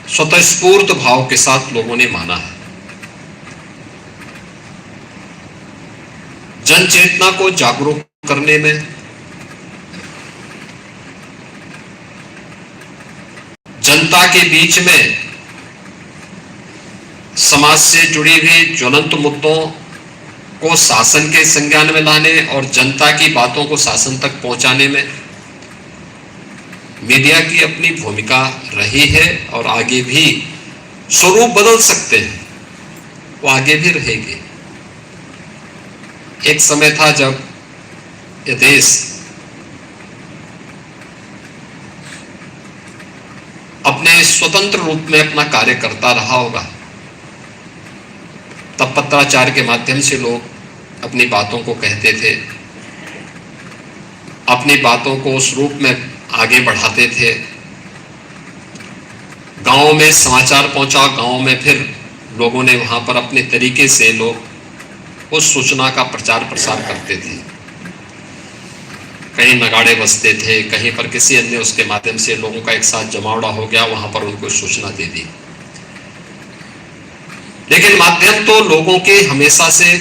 स्वतःस्फूर्त भाव के साथ लोगों ने माना है। जन चेतना को जागरूक करने में, जनता के बीच में समाज से जुड़ी हुई ज्वलंत मुद्दों को शासन के संज्ञान में लाने और जनता की बातों को शासन तक पहुंचाने में मीडिया की अपनी भूमिका रही है और आगे भी। स्वरूप बदल सकते हैं, वो आगे भी रहेगी। एक समय था जब ये देश अपने स्वतंत्र रूप में अपना कार्य करता रहा होगा, तब पत्राचार के माध्यम से लोग अपनी बातों को कहते थे, अपनी बातों को उस रूप में आगे बढ़ाते थे। गांव में समाचार पहुंचा, गांव में फिर लोगों ने वहां पर अपने तरीके से लोग उस सूचना का प्रचार प्रसार करते थे। कहीं नगाड़े बजते थे, कहीं पर किसी अन्य उसके माध्यम से लोगों का एक साथ जमावड़ा हो गया, वहां पर उनको सूचना दे दी। लेकिन माध्यम तो लोगों के हमेशा से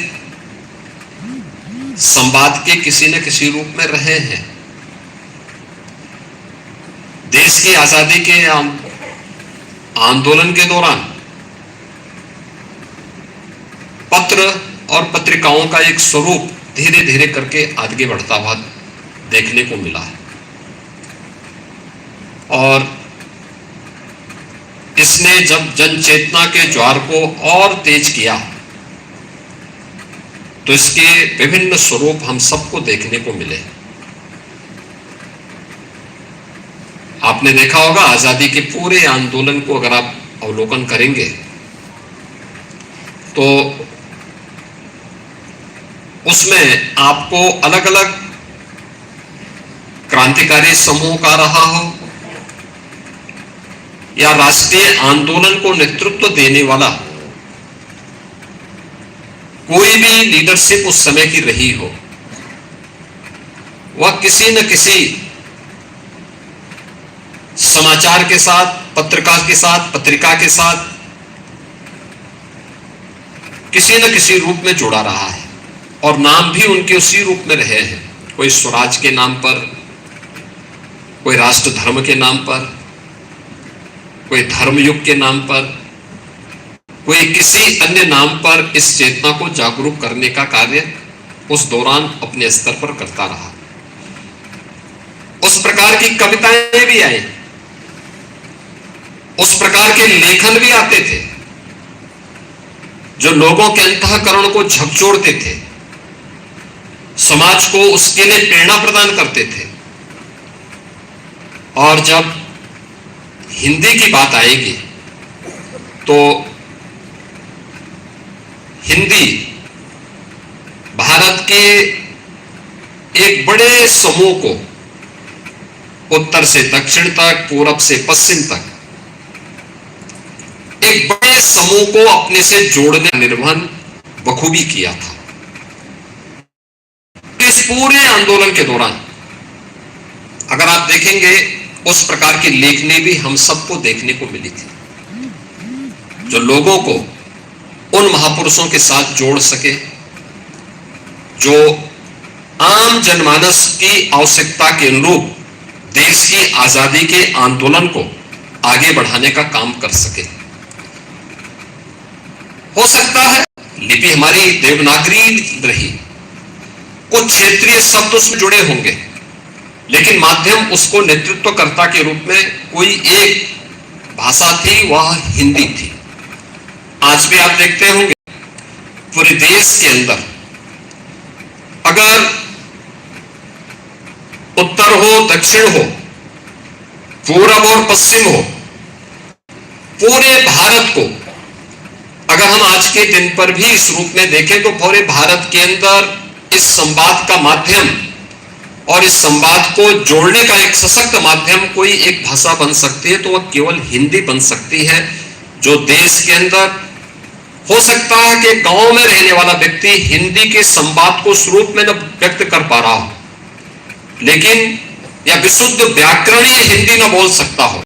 संवाद के किसी न किसी रूप में रहे हैं। देश की आजादी के आंदोलन के दौरान पत्र और पत्रिकाओं का एक स्वरूप धीरे धीरे करके आगे बढ़ता हुआ देखने को मिला है और इसने जब जन चेतना के ज्वार को और तेज किया तो इसके विभिन्न स्वरूप हम सबको देखने को मिले। आपने देखा होगा आजादी के पूरे आंदोलन को अगर आप अवलोकन करेंगे तो उसमें आपको अलग अलग क्रांतिकारी समूह का रहा हो या राष्ट्रीय आंदोलन को नेतृत्व देने वाला कोई भी लीडरशिप उस समय की रही हो, वह किसी न किसी समाचार के साथ, पत्रकार के साथ, पत्रिका के साथ किसी न किसी रूप में जुड़ा रहा है और नाम भी उनके उसी रूप में रहे हैं। कोई स्वराज के नाम पर, कोई राष्ट्र धर्म के नाम पर, कोई धर्मयुग के नाम पर, कोई किसी अन्य नाम पर इस चेतना को जागरूक करने का कार्य उस दौरान अपने स्तर पर करता रहा। उस प्रकार की कविताएं भी आई, उस प्रकार के लेखन भी आते थे जो लोगों के अंतःकरण को झकझोरते थे, समाज को उसके लिए प्रेरणा प्रदान करते थे। और जब हिंदी की बात आएगी तो हिंदी भारत के एक बड़े समूह को उत्तर से दक्षिण तक, पूरब से पश्चिम तक एक बड़े समूह को अपने से जोड़ने का निर्वहन बखूबी किया था। इस पूरे आंदोलन के दौरान अगर आप देखेंगे उस प्रकार की लेखनी भी हम सबको देखने को मिली थी जो लोगों को उन महापुरुषों के साथ जोड़ सके जो आम जनमानस की आवश्यकता के अनुरूप देश की आजादी के आंदोलन को आगे बढ़ाने का काम कर सके। हो सकता है लिपि हमारी देवनागरी रही, कुछ क्षेत्रीय शब्द उसमें जुड़े होंगे, लेकिन माध्यम उसको नेतृत्वकर्ता के रूप में कोई एक भाषा थी, वह हिंदी थी। आज भी आप देखते होंगे पूरे देश के अंदर अगर उत्तर हो, दक्षिण हो, पूरब और पश्चिम हो, पूरे भारत को अगर हम आज के दिन पर भी इस रूप में देखें तो पूरे भारत के अंदर इस संवाद का माध्यम और इस संवाद को जोड़ने का एक सशक्त माध्यम कोई एक भाषा बन सकती है तो वह केवल हिंदी बन सकती है। जो देश के अंदर हो सकता है कि गांव में रहने वाला व्यक्ति हिंदी के संवाद को उस रूप में न व्यक्त कर पा रहा हो, लेकिन या विशुद्ध व्याकरणीय हिंदी न बोल सकता हो,